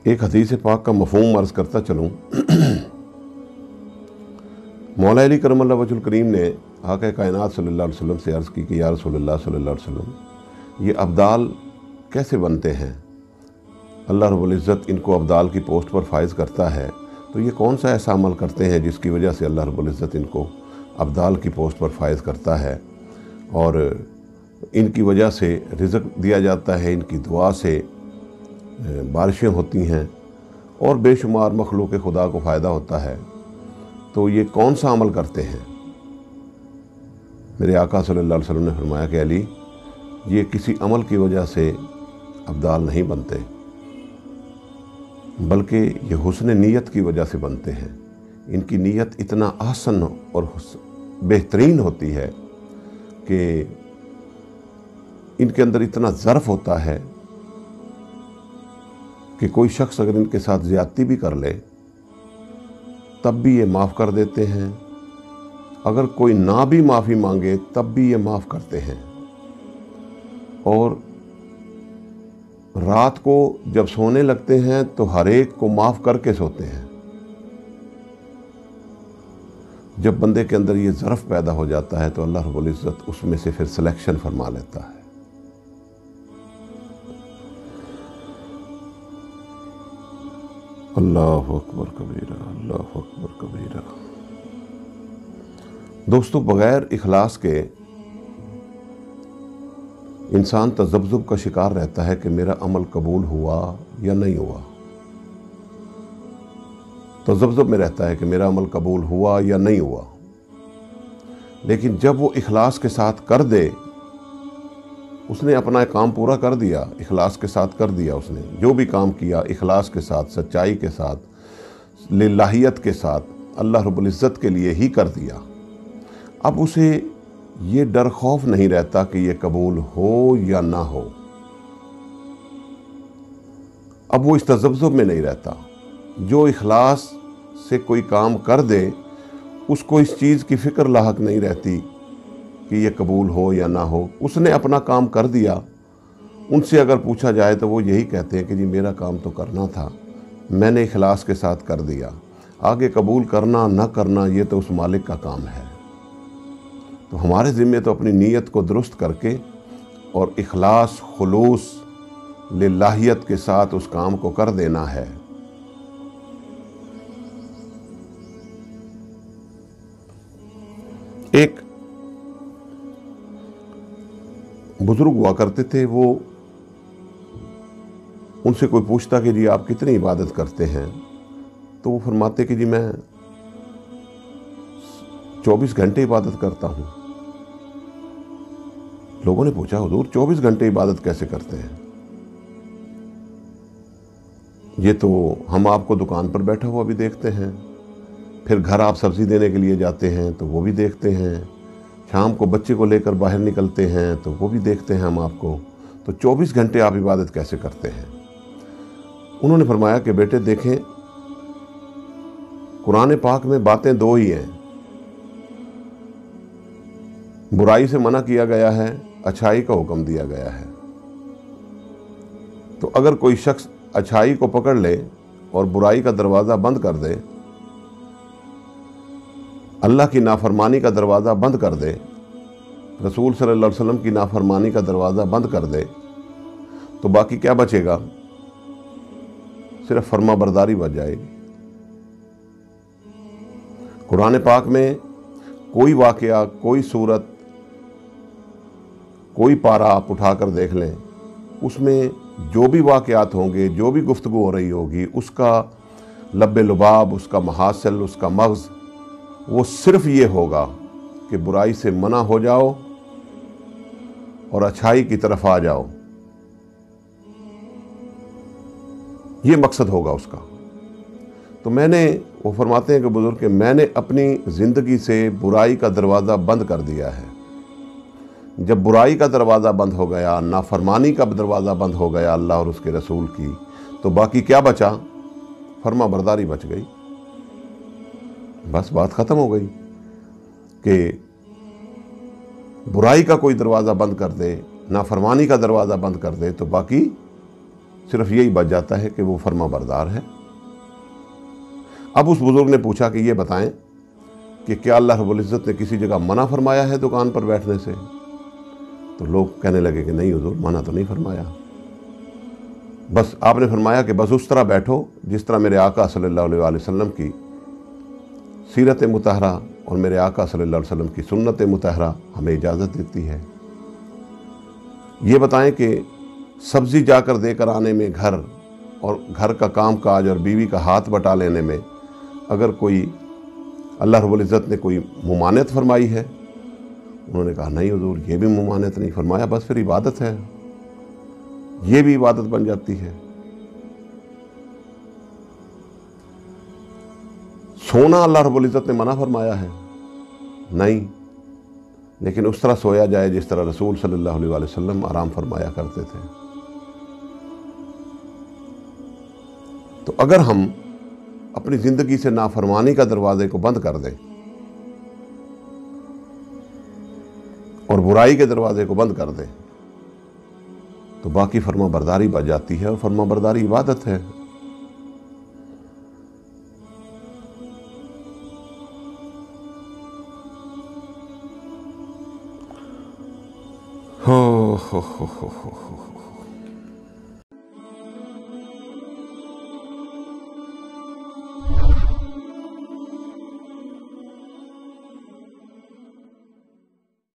एक हदीस पाक का मफ़हूम अर्ज़ करता चलूँ। मौला अली करमल्लाह वजहुल करीम ने आक़ा कायनात सल्लल्लाहु अलैहि वसल्लम से अर्ज़ की कि या रसूलल्लाह सल्लल्लाहु अलैहि वसल्लम, ये अब्दाल कैसे बनते हैं? अल्लाह रब्बुल इज़्ज़त इनको अब्दाल की पोस्ट पर फाइज़ करता है, तो ये कौन सा ऐसा अमल करते हैं जिसकी वजह से अल्लाह रब्बुल इज़्ज़त इनको अब्दाल की पोस्ट पर फाइज़ करता है और इनकी वजह से रिज़्क़ दिया जाता है, इनकी दुआ से बारिशें होती हैं और बेशुमार मखलूक़ खुदा को फ़ायदा होता है। तो ये कौन सा अमल करते हैं? मेरे आका सल्लल्लाहु अलैहि वसल्लम ने फरमाया कि अली, ये किसी अमल की वजह से अब्दाल नहीं बनते, बल्कि ये हुस्न नीयत की वजह से बनते हैं। इनकी नीयत इतना आसन और बेहतरीन होती है कि इनके अंदर इतना ज़र्फ़ होता है कि कोई शख्स अगर इनके साथ ज़्यादती भी कर ले तब भी ये माफ़ कर देते हैं, अगर कोई ना भी माफ़ी मांगे तब भी ये माफ़ करते हैं। और रात को जब सोने लगते हैं तो हर एक को माफ़ करके सोते हैं। जब बंदे के अंदर ये ज़र्फ़ पैदा हो जाता है तो अल्लाह रब्बुल इज़्ज़त उसमें से फिर सिलेक्शन फरमा लेता है। अल्लाहु अकबर कबीरा, अल्लाहु अकबर कबीरा। दोस्तों, बग़ैर इखलास के इंसान तज़ब्ज़ुब का शिकार रहता है कि मेरा अमल कबूल हुआ या नहीं हुआ। तज़ब्ज़ुब में रहता है कि मेरा अमल कबूल हुआ या नहीं हुआ। लेकिन जब वो इखलास के साथ कर दे, उसने अपना काम पूरा कर दिया, इखलास के साथ कर दिया, उसने जो भी काम किया इखलास के साथ, सच्चाई के साथ, लिल्लाहियत के साथ, अल्लाह रब्बुल इज़्ज़त के लिए ही कर दिया। अब उसे ये डर खौफ नहीं रहता कि ये कबूल हो या ना हो। अब वो इस तज़ब्ज़ुब में नहीं रहता। जो इखलास से कोई काम कर दे उसको इस चीज़ की फ़िक्र लाहक नहीं रहती कि ये कबूल हो या ना हो। उसने अपना काम कर दिया। उनसे अगर पूछा जाए तो वो यही कहते हैं कि जी मेरा काम तो करना था, मैंने इखलास के साथ कर दिया, आगे कबूल करना ना करना ये तो उस मालिक का काम है। तो हमारे ज़िम्मे तो अपनी नीयत को दुरुस्त करके और इखलास खुलूस लिल्लाहियत के साथ उस काम को कर देना है। एक बुजुर्ग हुआ करते थे, वो उनसे कोई पूछता कि जी आप कितनी इबादत करते हैं, तो वो फरमाते कि जी मैं 24 घंटे इबादत करता हूँ। लोगों ने पूछा हुजूर 24 घंटे इबादत कैसे करते हैं? ये तो हम आपको दुकान पर बैठा हुआ भी देखते हैं, फिर घर आप सब्ज़ी देने के लिए जाते हैं तो वो भी देखते हैं, शाम को बच्चे को लेकर बाहर निकलते हैं तो वो भी देखते हैं हम आपको, तो 24 घंटे आप इबादत कैसे करते हैं? उन्होंने फरमाया कि बेटे देखें, कुरान पाक में बातें दो ही हैं। बुराई से मना किया गया है, अच्छाई का हुक्म दिया गया है। तो अगर कोई शख्स अच्छाई को पकड़ ले और बुराई का दरवाज़ा बंद कर दे, अल्लाह की नाफरमानी का दरवाज़ा बंद कर दे, रसूल सल्लल्लाहु अलैहि वसल्लम की नाफरमानी का दरवाज़ा बंद कर दे, तो बाकी क्या बचेगा? सिर्फ फर्मा बरदारी बच जाएगी। कुरान पाक में कोई वाक़या, कोई सूरत, कोई पारा आप उठाकर देख लें, उसमें जो भी वाक़यात होंगे, जो भी गुफ्तगू हो रही होगी, उसका लब्बे लुबाब, उसका महासल, उसका मग़ज़ वो सिर्फ ये होगा कि बुराई से मना हो जाओ और अच्छाई की तरफ आ जाओ। ये मकसद होगा उसका। तो वो फरमाते हैं कि बुजुर्ग के मैंने अपनी ज़िंदगी से बुराई का दरवाज़ा बंद कर दिया है। जब बुराई का दरवाज़ा बंद हो गया, नाफरमानी का दरवाज़ा बंद हो गया अल्लाह और उसके रसूल की, तो बाकी क्या बचा? फर्मा बरदारी बच गई। बस बात ख़त्म हो गई कि बुराई का कोई दरवाज़ा बंद कर दे, नाफरमानी का दरवाज़ा बंद कर दे, तो बाकी صرف یہی بچ جاتا ہے کہ وہ فرما بردار ہے۔ اب اس بزرگ نے پوچھا کہ یہ بتائیں کہ کیا اللہ رب العزت نے کسی جگہ منع فرمایا ہے دکان پر بیٹھنے سے؟ تو لوگ کہنے لگے کہ نہیں حضور، منع تو نہیں فرمایا، بس آپ نے فرمایا کہ بس اس طرح بیٹھو جس طرح میرے آقا صلی اللہ علیہ وآلہ وسلم کی سیرت مطہرہ اور میرے آقا صلی اللہ علیہ وسلم کی سنت مطہرہ ہمیں اجازت دیتی ہے۔ یہ بتائیں کہ سبزی جا کر دے کر آنے میں گھر، اور گھر کا کام کاج اور بیوی کا ہاتھ بٹا لینے میں اگر کوئی اللہ رب العزت نے کوئی ممانعت فرمائی ہے؟ انہوں نے کہا نہیں حضور، یہ بھی ممانعت نہیں فرمایا، بس پھر عبادت ہے، یہ بھی عبادت بن جاتی ہے۔ سونا اللہ رب العزت نے منع فرمایا ہے؟ نہیں، لیکن اس طرح سویا جائے جس طرح رسول صلی اللہ علیہ وآلہ وسلم آرام فرمایا کرتے تھے۔ تو اگر ہم اپنی زندگی سے نافرمانی کا دروازے کو بند کر دیں اور برائی کے دروازے کو بند کر دیں تو باقی فرما برداری بچ جاتی ہے، اور فرما برداری عبادت ہے۔ ہو